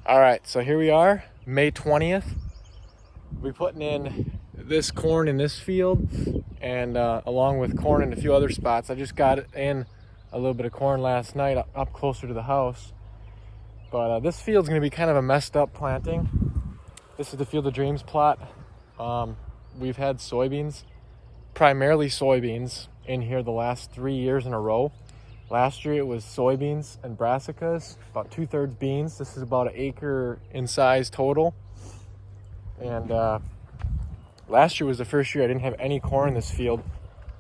All right, so here we are, May 20th. We're putting in this corn in this field, and along with corn in a few other spots. I just got in a little bit of corn last night up closer to the house. But this field's gonna be kind of a messed up planting. This is the Field of Dreams plot. We've had soybeans, primarily soybeans, in here the last 3 years in a row. Last year it was soybeans and brassicas, about 2/3 beans. This is about an acre in size total. And last year was the first year I didn't have any corn in this field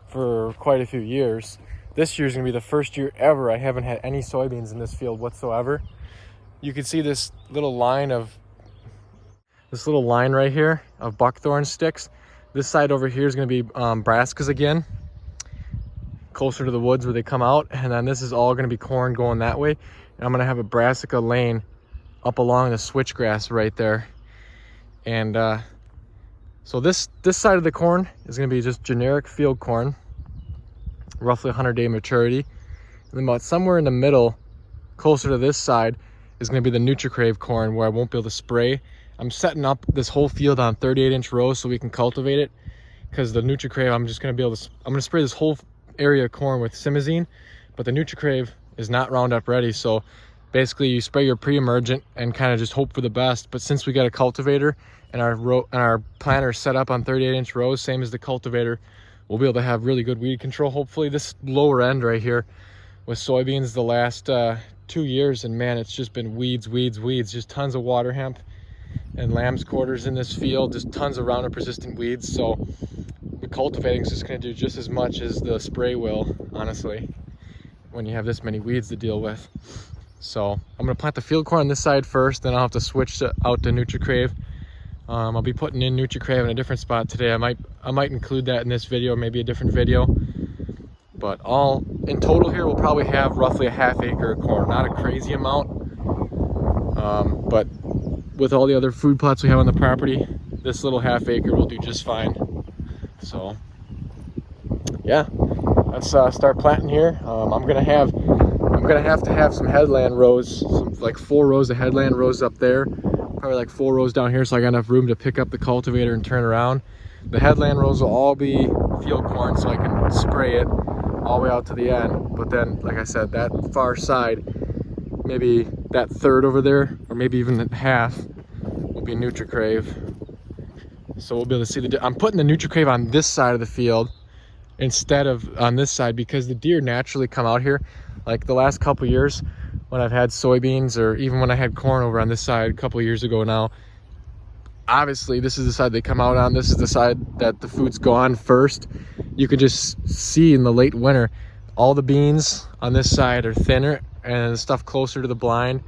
for quite a few years. This year's gonna be the first year ever I haven't had any soybeans in this field whatsoever. You can see this little line right here of buckthorn sticks. This side over here is gonna be brassicas again, closer to the woods where they come out, and then this is all going to be corn going that way. And I'm going to have a brassica lane up along the switchgrass right there. And so this side of the corn is going to be just generic field corn, roughly 100-day maturity. And then about somewhere in the middle, closer to this side, is going to be the Nutri-Crave corn, where I won't be able to spray. I'm setting up this whole field on 38-inch rows so we can cultivate it, because the Nutri-Crave, I'm just going to be able to, I'm going to spray this whole area of corn with simazine, but the Nutri-Crave is not Roundup ready. So basically you spray your pre-emergent and kind of just hope for the best. But since we got a cultivator and our planter set up on 38-inch rows, same as the cultivator, we'll be able to have really good weed control. Hopefully this lower end right here with soybeans the last 2 years, and man, it's just been weeds, just tons of water hemp and lamb's quarters in this field, just tons of Roundup resistant weeds. So the cultivating is just going to do just as much as the spray will, honestly, when you have this many weeds to deal with. So I'm going to plant the field corn on this side first, then I'll have to switch out to Nutri-Crave. I'll be putting in Nutri-Crave in a different spot today. I might include that in this video, maybe a different video. But all in total here, we'll probably have roughly a ½ acre of corn. Not a crazy amount, but with all the other food plots we have on the property, this little ½ acre will do just fine. So yeah, let's start planting here. I'm gonna have to have some headland rows, like 4 rows of headland rows up there, probably like 4 rows down here, so I got enough room to pick up the cultivator and turn around. The headland rows will all be field corn, so I can spray it all the way out to the end. But then, like I said, that far side, maybe that third over there, or maybe even half, will be Nutri-Crave. So we'll be able to see I'm putting the Nutri-Crave on this side of the field instead of on this side, because the deer naturally come out here. Like the last couple years when I've had soybeans, or even when I had corn over on this side a couple years ago now, obviously this is the side they come out on. This is the side that the food's gone first. You could just see in the late winter, all the beans on this side are thinner, and the stuff closer to the blind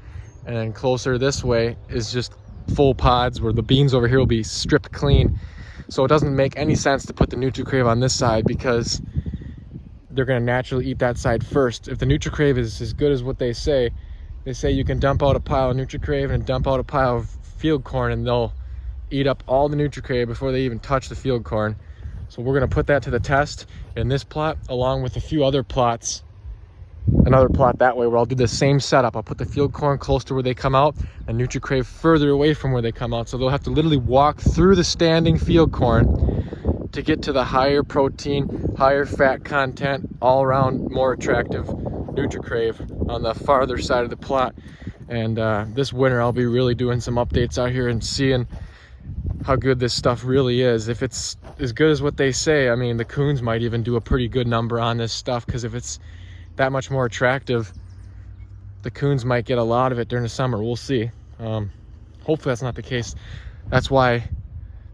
and then closer this way is just full pods, where the beans over here will be stripped clean. So it doesn't make any sense to put the Nutri-Crave on this side, because they're going to naturally eat that side first. If the Nutri-Crave is as good as what they say you can dump out a pile of Nutri-Crave and dump out a pile of field corn, and they'll eat up all the Nutri-Crave before they even touch the field corn. So we're going to put that to the test in this plot, along with a few other plots. Another plot that way, where I'll do the same setup. I'll put the field corn close to where they come out, and Nutri-Crave further away from where they come out. So they'll have to literally walk through the standing field corn to get to the higher protein, higher fat content, all around more attractive Nutri-Crave on the farther side of the plot. And this winter I'll be really doing some updates out here and seeing how good this stuff really is. If it's as good as what they say, I mean, the coons might even do a pretty good number on this stuff, because if it's that much more attractive, the coons might get a lot of it during the summer. We'll see. Hopefully that's not the case. That's why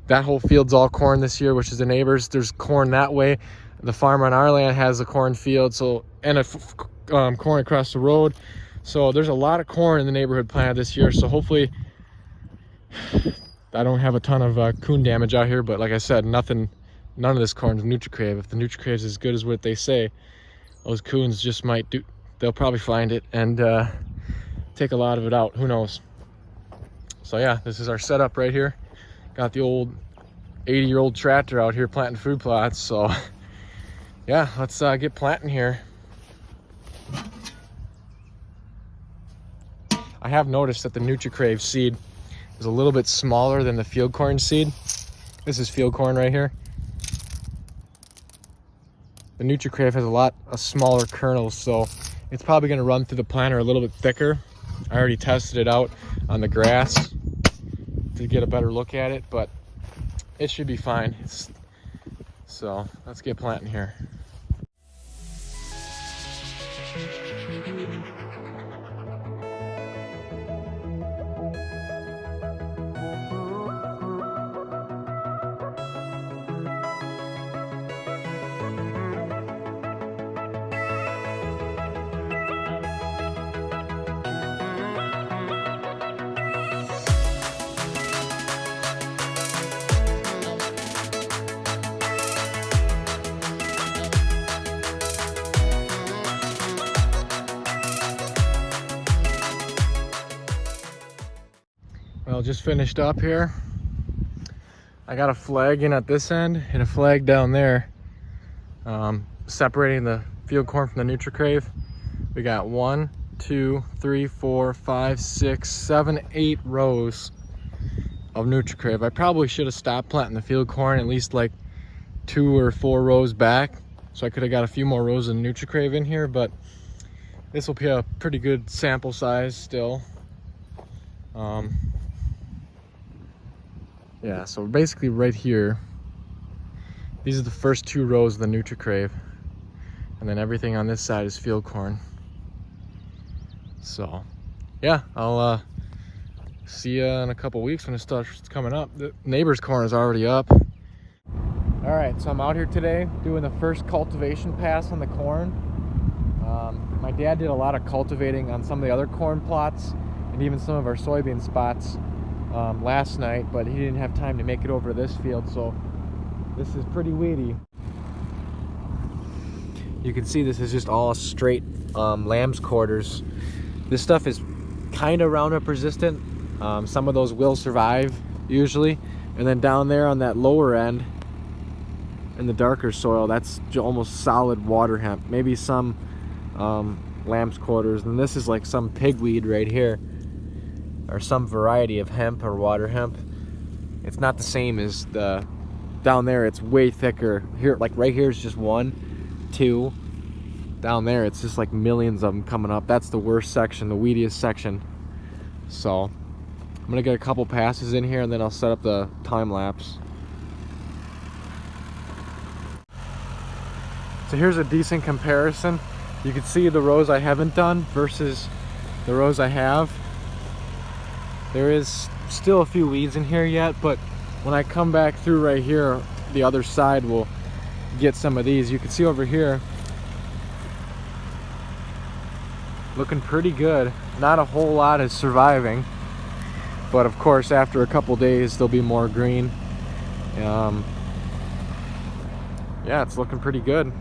that whole field's all corn this year, which is the neighbors. There's corn that way. The farmer on our land has a corn field, so, and a corn across the road. So there's a lot of corn in the neighborhood planted this year. So hopefully I don't have a ton of coon damage out here. But like I said, none of this corn is Nutri-Crave. If the Nutri-Crave is as good as what they say, those coons just might do, they'll probably find it and take a lot of it out. Who knows? So yeah, this is our setup right here. Got the old 80-year-old tractor out here planting food plots. So yeah, let's get planting here. I have noticed that the Nutri-Crave seed is a little bit smaller than the field corn seed. This is field corn right here. The Nutri-Crave has a lot of smaller kernels, so it's probably going to run through the planter a little bit thicker. I already tested it out on the grass to get a better look at it, but it should be fine. So let's get planting here. Well, just finished up here. I got a flag in at this end and a flag down there, separating the field corn from the Nutri-Crave. We got 1, 2, 3, 4, 5, 6, 7, 8 rows of Nutri-Crave. I probably should have stopped planting the field corn at least like 2 or 4 rows back, so I could have got a few more rows of Nutri-Crave in here, but this will be a pretty good sample size still. Yeah, so basically right here, these are the first 2 rows of the Nutri-Crave, and then everything on this side is field corn. So yeah, I'll see you in a couple weeks when it starts coming up. The neighbor's corn is already up. All right, so I'm out here today doing the first cultivation pass on the corn. My dad did a lot of cultivating on some of the other corn plots and even some of our soybean spots last night, but he didn't have time to make it over to this field, so this is pretty weedy. You can see this is just all straight lamb's quarters. This stuff is kind of Roundup resistant. Some of those will survive usually, and then down there on that lower end in the darker soil, that's almost solid water hemp, maybe some lamb's quarters, and this is like some pigweed right here, or some variety of hemp or water hemp. It's not the same as the down there. It's way thicker here. Like right here is just 1, 2. Down there it's just like millions of them coming up. That's the worst section, the weediest section. So I'm gonna get a couple passes in here and then I'll set up the time lapse. So here's a decent comparison. You can see the rows I haven't done versus the rows I have. There is still a few weeds in here yet, but when I come back through right here, the other side will get some of these. You can see over here, looking pretty good. Not a whole lot is surviving, but of course after a couple days there'll be more green. Yeah, it's looking pretty good.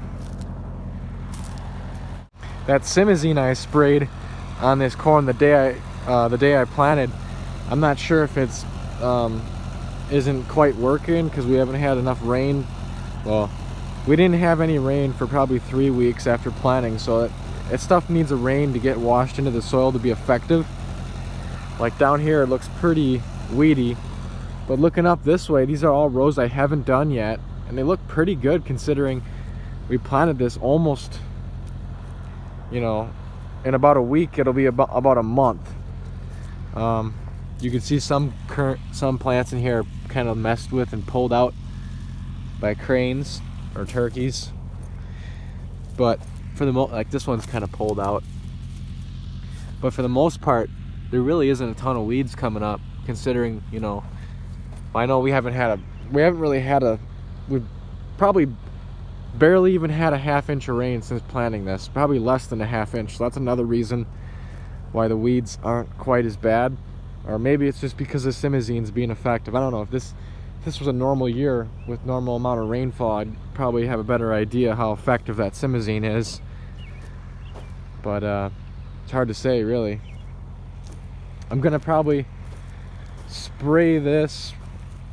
That simazine I sprayed on this corn the day I planted, I'm not sure if it's isn't quite working because we haven't had enough rain. Well, we didn't have any rain for probably 3 weeks after planting, so that stuff needs a rain to get washed into the soil to be effective. Like down here it looks pretty weedy, but looking up this way, these are all rows I haven't done yet, and they look pretty good considering we planted this almost, you know, in about a week. It'll be about a month. You can see some plants in here kind of messed with and pulled out by cranes or turkeys, but for the like this one's kind of pulled out, but for the most part there really isn't a ton of weeds coming up, considering, you know, I know we've probably barely even had a ½ inch of rain since planting this, probably less than a ½ inch. So that's another reason why the weeds aren't quite as bad, or maybe it's just because the simazine's being effective. I don't know. If this was a normal year with normal amount of rainfall, I'd probably have a better idea how effective that simazine is, but it's hard to say really. I'm gonna probably spray this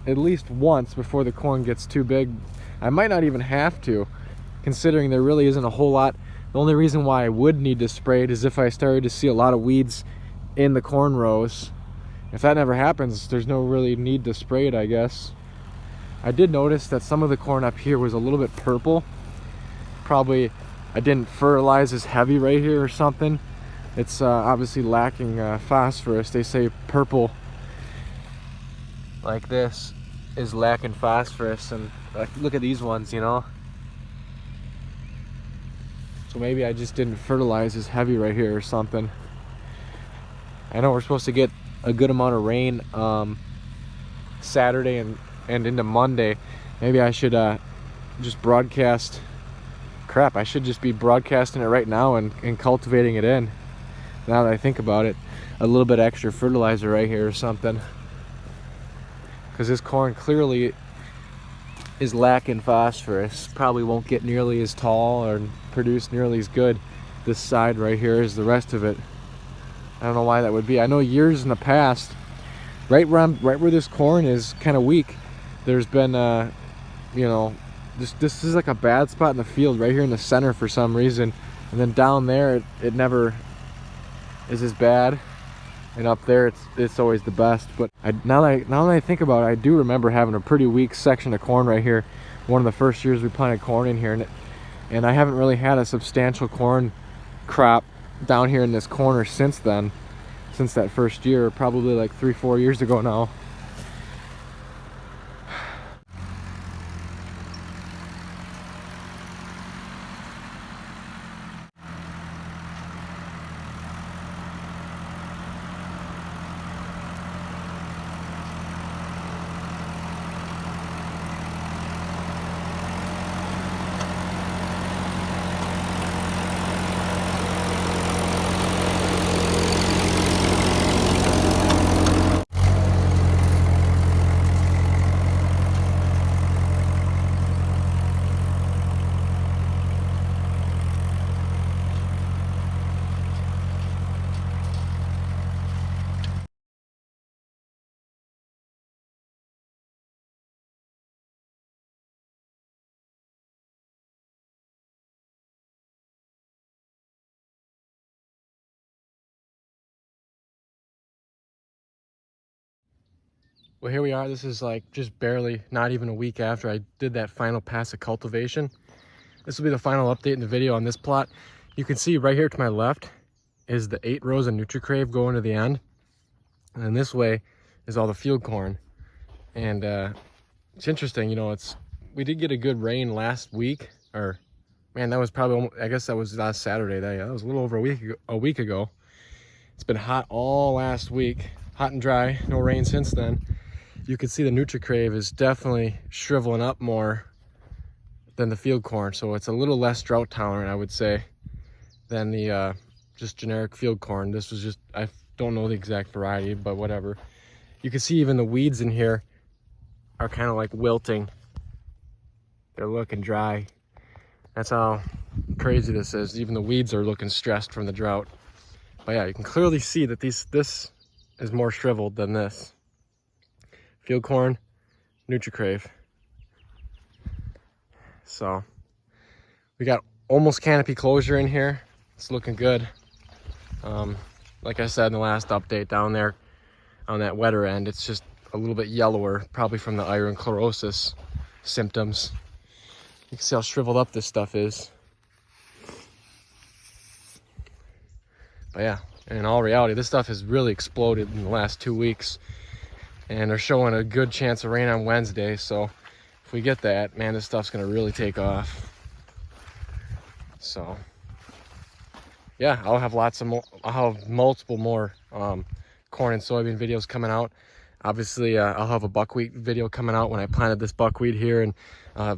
at least once before the corn gets too big. I might not even have to, considering there really isn't a whole lot. The only reason why I would need to spray it is if I started to see a lot of weeds in the corn rows. If that never happens, there's no really need to spray it, I guess. I did notice that some of the corn up here was a little bit purple. Probably I didn't fertilize as heavy right here or something. It's obviously lacking phosphorus. They say purple like this is lacking phosphorus, and look at these ones, you know. So maybe I just didn't fertilize as heavy right here or something. I know we're supposed to get a good amount of rain Saturday and into Monday. Maybe I should just broadcast. Crap, I should just be broadcasting it right now and cultivating it in. Now that I think about it, a little bit extra fertilizer right here or something, because this corn clearly is lacking phosphorus. Probably won't get nearly as tall or produce nearly as good this side right here as the rest of it. I don't know why that would be. I know years in the past, right where this corn is kind of weak, there's been you know, this is like a bad spot in the field right here in the center for some reason, and then down there it never is as bad, and up there it's always the best. But now that I think about it, I do remember having a pretty weak section of corn right here one of the first years we planted corn in here, and I haven't really had a substantial corn crop down here in this corner since then, since that first year, probably like 3-4 years ago now. Well, here we are. This is like just barely, not even a week after I did that final pass of cultivation. This will be the final update in the video on this plot. You can see right here to my left is the 8 rows of Nutri-Crave going to the end. And then this way is all the field corn. And it's interesting, you know, we did get a good rain last week, or man, that was probably, I guess that was last Saturday. That was a little over a week ago. It's been hot all last week, hot and dry, no rain since then. You can see the Nutri-Crave is definitely shriveling up more than the field corn, so it's a little less drought tolerant, I would say, than the just generic field corn. This was just, I don't know the exact variety, but whatever. You can see even the weeds in here are kind of like wilting. They're looking dry. That's how crazy this is. Even the weeds are looking stressed from the drought. But yeah, you can clearly see that this is more shriveled than this. Field corn, Nutri-Crave. So we got almost canopy closure in here. It's looking good. Like I said in the last update, down there on that wetter end, it's just a little bit yellower, probably from the iron chlorosis symptoms. You can see how shriveled up this stuff is. But yeah, in all reality, this stuff has really exploded in the last 2 weeks. And they're showing a good chance of rain on Wednesday. So if we get that, man, this stuff's gonna really take off. So yeah, I'll have I'll have multiple more corn and soybean videos coming out. Obviously, I'll have a buckwheat video coming out when I planted this buckwheat here, and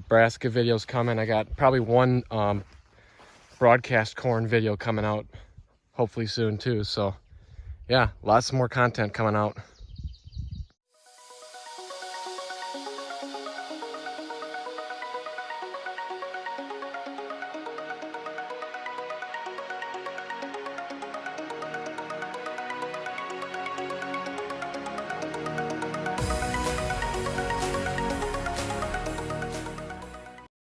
brassica videos coming. I got probably one broadcast corn video coming out hopefully soon too. So yeah, lots more content coming out.